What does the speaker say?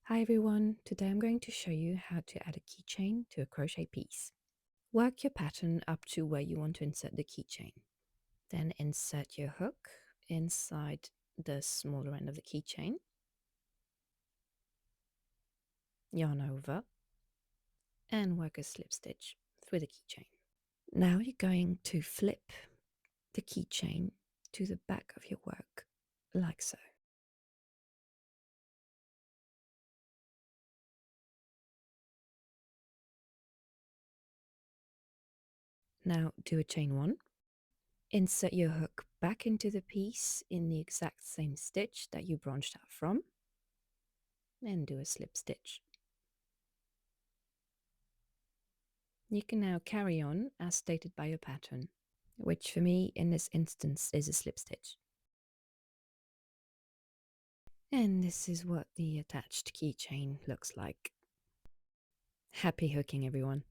Hi everyone, today I'm going to show you how to add a keychain to a crochet piece. Work your pattern up to where you want to insert the keychain. Then insert your hook inside the smaller end of the keychain, yarn over, and work a slip stitch through the keychain. Now you're going to flip the keychain to the back of your work, like so. Now do a chain 1. Insert your hook back into the piece in the exact same stitch that you branched out from, and do a slip stitch. You can now carry on as stated by your pattern, which for me in this instance is a slip stitch. And this is what the attached keychain looks like. Happy hooking, everyone!